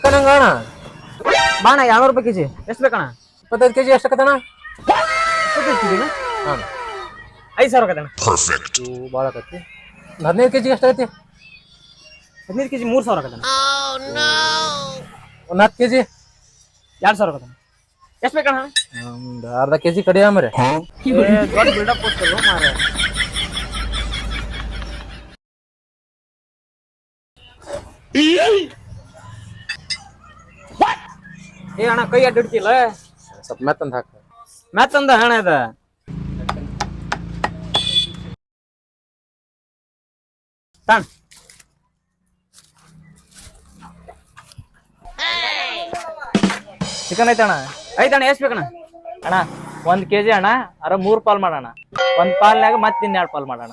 Chicken ಹಂಗ ಅಣ್ಣ ಬಾಣ 200 ರೂಪಾಯಿ ಕೆಜಿ. ಎಷ್ಟು ಬೇಕಣ್ಣ? 25 ಕೆಜಿ ಎಷ್ಟಕ್ಕದಣ್ಣ? 25 ಕೆಜಿನ ಹಾಂ 5,000 ಆಗತ್ತಣ್ಣ. ಭಾಳ ಆಕತಿ. 15 ಕೆಜಿ ಎಷ್ಟಾಗತಿ? 15 ಕೆಜಿ 3,000 ಆಗತ್ತಣ್ಣ. ಒಂದು 10 ಕೆಜಿ 2,000 ಆಗತ್ತಣ್ಣ. ಎಷ್ಟು ಬೇಕಣ್ಣ? ಒಂದು ಅರ್ಧ ಕೆಜಿ ಕಡಿಯ ಮರೆ. ದೊಡ್ಡ ಬಿಲ್ಡಪ್ ಕೊಡ್ತಲ್ಲ ಮಾರ. ಏ ಅಣ್ಣ ಕೈ ಅಡ್ಡಿಡ್ತಿಲ್ಲ ಸ್ವಲ್ಪ ಮೆತ್ತಂದು ಹಾಕ. ಮ್ಯಾತ್ತಂದ ಅಣ್ಣ ಅದ ತಾಣ್ ಚಿಕನ್ ಐತಣ್ಣ. ಐತಣ್ಣ. ಎಷ್ಟು ಬೇಕಣ್ಣ? ಅಣ್ಣ 1 ಕೆಜಿ ಅಣ್ಣ. 3 ಪಾಲ್ ಮಾಡೋಣ. 1 ಪಾಲ್ನಾಗ ಮತ್ತೆ 2 ಪಾಲ್ ಮಾಡೋಣ.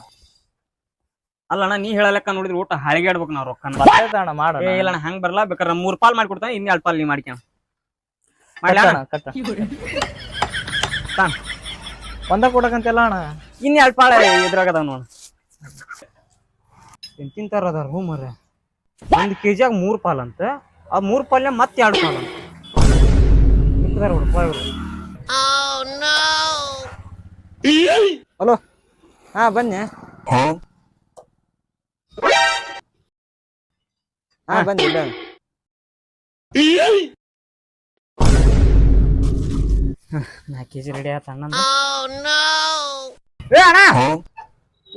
ಅಲ್ಲಣ್ಣ ನೀ ಹೇಳಲೆಕ್ಕ ನೋಡಿದ್ರೆ ಊಟ ಹಾಳಿಗೆ ಆಡ್ಬೇಕು ನಾವು ರೊಕ್ಕ. ಬರ್ತೈತಣ್ಣ ಮಾಡೋಣ. ಏ ಇಲ್ಲಣ್ಣ ಹಂಗ್ ಬರಲ್ಲ. ಬೇಕಾದ್ರೆ 3 ಪಾಲ್ ಮಾಡ್ಕೊಡ್ತಾನೆ. 2 ಪಾಲ್ ನೀ ಮಾಡ್ಕ್ಯಾಣ ಕಟ್ಟ ತಾಣ್ ಒಂದ ಕೊಡಕಂತೆಲ್ಲ ಅಣ್ಣ. 2 ಪಾಳ ಇದ್ರಾಗ ಅದಾವ ನೋಡ. ತಿಂತಾರ ಅದಾರ ಹೂ ಮರ. 1 ಕೆಜಿಯಾಗ 3 ಪಾಲ್ ಅಂತ. ಆ 3 ಪಾಲ್ನ ಮತ್ತೆ 2 ಪಾಲ್ ಅಂತ. ಹಲೋ ಹಾ ಬನ್ನಿ. ಹಾ ಬನ್ನಿ. 4 ಕೆಜಿ ರೆಡಿ ಆತ ಅಣ್ಣ. ಏ ಅಣ್ಣ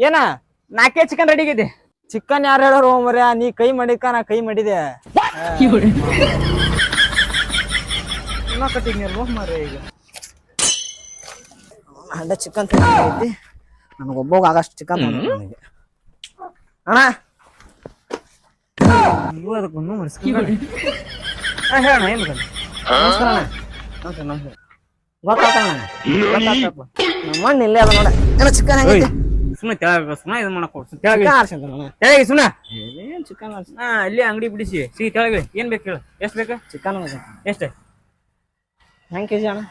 ಏನ 4 ಕೆಜಿ ಚಿಕನ್ ರೆಡಿ ಆಗಿದೆ. ಚಿಕನ್ ಯಾರು ಹೇಳೋರು ಮರ್ಯ? ನೀ ಕೈ ಮಾಡಿಕ ನಾ ಕೈ ಮಾಡಿದೆ. ಕಟ್ಟಿದ್ನಲ್ವ ಮರ. ಈಗ ಹಂಡ ಚಿಕನ್ ಐತಿ ನನಗೊಬ್ಬವಾಗ ಆಗಷ್ಟು ಚಿಕನ್ ನನಗೆ ಅಣ್ಣ. ನೀವು ಅದಕ್ಕೊಂದು ಮರ್ಸ್ಕೊಂಡು ಹೇಳಣ್ಣ ಏನು ನಮಸ್ಕಾರ ಅಣ್ಣ. ನಮಸ್ಕಾರ ನಮಸ್ಕಾರ. ಗೊತ್ತಾತಣ್ಣ ನಮ್ಮ ಮಣ್ಣು ಇಲ್ಲೇ ಅದ ನೋಡ. ಏನೋ ಚಿಕನ್ ಆಗೈತಿ. ಸುಮ್ಮನೆ ತೆಳಗ ಸುಮ್ಮನೆ ಇದು ಮಾಡಕ್ ಹೋಗ್. ತೆಳಗೆ ಚಿಕನ್ ಆರ್ಸಂತ ತೆಳಗೆ ಸುಮ್ಮನೆ ಏನ್ ಚಿಕನ್ ಆರ್ಸ. ಅಲ್ಲಿ ಅಂಗಡಿ ಬಿಡಿಸಿ ಸಿಗಿ ತೆಳಗೆ. ಏನ್ ಬೇಕು ಹೇಳು? ಎಷ್ಟು ಬೇಕು? ಚಿಕನ್ ಎಷ್ಟು? ಹೆಂಗ್ ಕೆಜಿ ಅಣ್ಣ?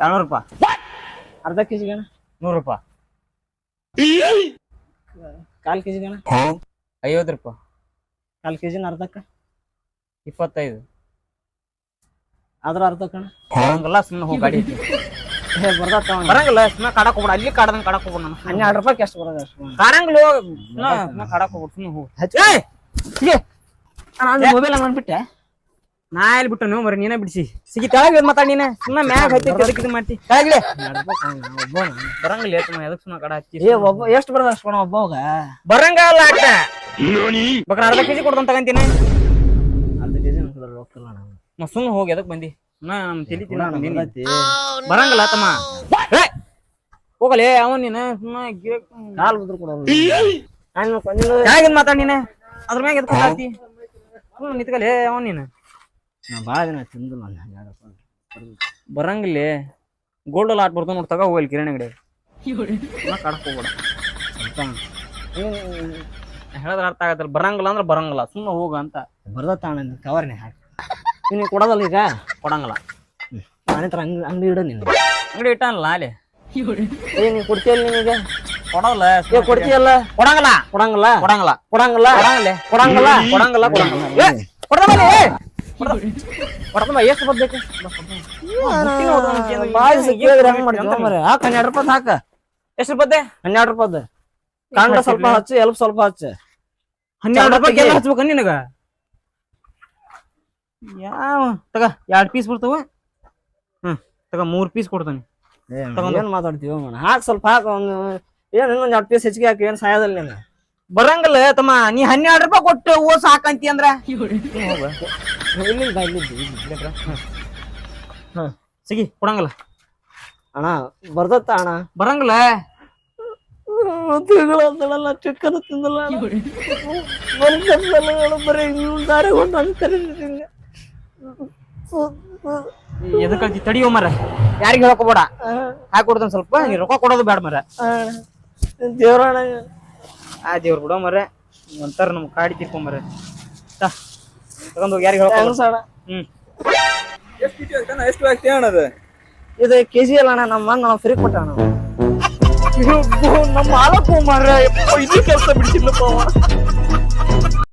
200 ರೂಪಾಯಿ. ಅರ್ಧ ಕೆಜಿಗೆ ಅಣ್ಣ? 100 ರೂಪಾಯಿ. 1/4 ಕೆಜಿಗೆ ಅಣ್ಣ? 50 ರೂಪಾಯಿ. 1/4 ಕೆಜಿನ ಅರ್ಧಕ್ಕ 25. ಅದ್ರ ಅರ್ಧಕ್ಕ ಅಣ್ಣ? ಬರಂಗಲ್ಲ ಸುಮ್ಮನೆ ಹೋಗಿ ಗಾಡಿ ಬರ್ದತ್ತ ಬರಂಗಿಲ್ಲ. ಸುಮ್ಮನೆ ಕಾಡಕ್ ಹೋಗ್ಬೇಡ. ಅಲ್ಲಿ ಕಾಡದಂಗ ಕಾಡಕ್ ಹೋಗ್ಬೇಡ. ನಾನು 12 ರೂಪಾಯಿ ಎಷ್ಟು ಬರೋದು ಅಷ್ಟು ಕಾಡಂಗಿಲ್ಲ. ಸುಮ್ಮನೆ ಕಾಡಕ್ ಹೋಗ್ಬಿಡು. ಸುಮ್ಮನೆ ಹೋಗಿ ಮೊಬೈಲ್ ಮಾಡ್ಬಿಟ್ಟೆ. ನಾ ಎಲ್ಲಿ ಬಿಟ್ಟು ನೀವು ಮರಿ ನೀನೇ ಬಿಡಿಸಿ ಸಿಗಿ ತೆಳಗೆ ಮಾತಾಡಿ. ನೀನೆ ಸುಮ್ಮನೆ ಮ್ಯಾಗ ಹತ್ತಿ ಇದಕ್ಕೆ ಇದು ಮಾಡ್ತಿ. ತೆಳಗ್ಲಿ ಬರಂಗಿಲ್ಲ. ಎದಕ್ ಸುಮ್ಮನೆ ಕಡ ಹಚ್ಚಿ ಏ ಒಬ್ಬ ಎಷ್ಟು ಬರೋದು ಅಷ್ಟು ಒಬ್ಬವಾಗ ಬರಂಗಲ್ಲ ಆಟ. ಬೇಕಾರೆ ಅರ್ಧ ಕೆಜಿ ಕೊಡ್ತಾನ ತಗಂತೀನಿ. ಅರ್ಧ ಕೆಜಿ ಹೋಗ್ತಿಲ್ಲ ನಾ ಸುಮ್ಮನೆ ಹೋಗಿ ಎದಕ್ ಬಂದಿ? ತಲಿ ಬರಂಗಲ್ಲ ತಮ್ಮ. ಹೋಗಲೇ ಅವನ್ ನೀನ ಸುಮ್ಮನೆ ಕಾಲ್ ಬಿದ್ರು ಕೊಡೋದು. ಹೇಗಿದ್ ಮಾತಾಡಿ ನೀನೆ ಅದ್ರ ಮ್ಯಾಗ ಎದಕ್ ಮಾತಾಡ್ತಿ? ಸುಮ್ಮನೆ ನಿತ್ಕಲೇ ಅವನ್ ನೀನು. ನಾ ಭಾಳ ದಿನ ತಿಂದಿಲ್ಲ ಬರಂಗಿಲ್ಲ. ಗೋಲ್ಡ್ ಆಟ್ ಬರ್ತಾವ ನೋಡಿ. ತಗೋ ಹೋಗಲಿ ಕಿರಣಿ ಅಂಗಡಿ. ಕಾಡಕ್ ಹೋಗ್ಬೇಡ. ಹೇಳಿದ್ರೆ ಅರ್ಥ ಆಗತ್ತಲ್ಲ. ಬರಂಗಿಲ್ಲ ಅಂದ್ರೆ ಬರಂಗಿಲ್ಲ. ಸುಮ್ಮನೆ ಹೋಗ ಅಂತ. ಬರ್ದತ್ತ ಅಣ್ಣ ಕವರ್ನೇ ಹಾಕಿ. ನೀನು ಕೊಡೋದಲ್ಲ ಈಗ? ಕೊಡಂಗಿಲ್ಲ. ನಾನೇ ತರ ಅಂಗಡಿ ಇಡ ನೀನು. ಅಂಗಡಿ ಇಟ್ಟಲ್ಲ ಅಲ್ಲಿ. ಏ ನೀನು ಕೊಡ್ತೀಯಲ್ಲ ನಿನಗೆ? ಕೊಡಲ್ಲ. ಏ ಕೊಡ್ತೀಯಲ್ಲ? ಕೊಡಂಗಿಲ್ಲ. ಕೊಡಂಗಿಲ್ಲ ಕೊಡಂಗಿಲ್ಲ. ಕೊಡಂಗಿಲ್ಲ ಕೊಡಂಗಿಲ್ಲ. ಕೊಡಂಗಿಲ್ಲ. ಕೊಡಂಗಿಲ್ಲ. ಕೊಡಂಗಿಲ್ಲ. ಎಷ್ಟು ಬರ್ಬೇಕು? ಹಾಕ 12 ರೂಪಾಯಿ ಹಾಕ. ಎಷ್ಟು ರೂಪಾಯಿ? 12 ರೂಪಾಯಿ. ಕಾಂಡ ಸ್ವಲ್ಪ ಹಚ್ಚು, ಎಲ್ಪ್ ಸ್ವಲ್ಪ ಹಚ್ಚು. 12 ರೂಪಾಯಿ ಹಚ್ಬೇಕ ನಿನಗ? ಯಾವ ತಗ 2 ಪೀಸ್ ಬರ್ತಾವ. ತಗ 3 ಪೀಸ್ ಕೊಡ್ತಾನೆ. ಏನ್ ಮಾತಾಡ್ತೀವ? ಹಾಕ್ ಸ್ವಲ್ಪ ಹಾಕ. ಏನ್ ಇನ್ನೊಂದ್ 2 ಪೀಸ್ ಹೆಚ್ಚಿಗೆ ಹಾಕಿ. ಏನ್ ಸಾಯದಲ್ಲ ನೀನು? ಬರಂಗಲ್ಲ ತಮ್ಮ. ನೀ 12 ರೂಪಾಯಿ ಕೊಟ್ಟು ಓಸ್ ಹಾಕಂತಿ ಅಂದ್ರ ಸಿಗಿ ಕೊಡಂಗಲ್ಲ ಅಣ್ಣ. ಬರ್ದತ್ತ ಅಣ್ಣ? ಬರಂಗಿಲ್ಲ. ತಿಂಗಳಲ್ಲ ಚಿಕ್ಕದ ತಿಂದಲ್ಲ ಬರೀ ದಾರಿ ಹೊಂದು ಕರೀತೀನಿ. ಎದಕ್ಕಂತಿ ತಡಿಯೋ ಮರ. ಯಾರಿಗೆ ಹೇಳ್ಕೊಬೇಡ. ಹಾಕೊಡ್ತಾನ ಸ್ವಲ್ಪ. ನೀ ರೊಕ್ಕ ಕೊಡೋದು ಬೇಡ ಮರ. ದೇವ್ರಣ್ಣ ಆ ದೇವ್ರು ಬಿಡೋ ಮರ. ಒಂಥರ ನಮ್ ಕಾಡಿ ತಿರ್ಕೊಂಬರ ತಗೊಂಡ್ ಹೋಗಿ ಯಾರಿಗೆ ಹೇಳ್ಕೊಬೇಡ. ಎಷ್ಟು ಆಗ್ತಿ ಅಣ್ಣದ? ಇದು ಕೆಜಿ ಅಲ್ಲ ಅಣ್ಣ. ನಮ್ಮ ಅಣ್ಣ ಫ್ರೀ ಕೊಟ್ಟ ಅಣ್ಣ. ನಮ್ಮ ಮಾಲಕ್ ಮಾರ. ಇದು ಕೆಲಸ ಬಿಡಿಸಿಲ್ಲಪ್ಪ.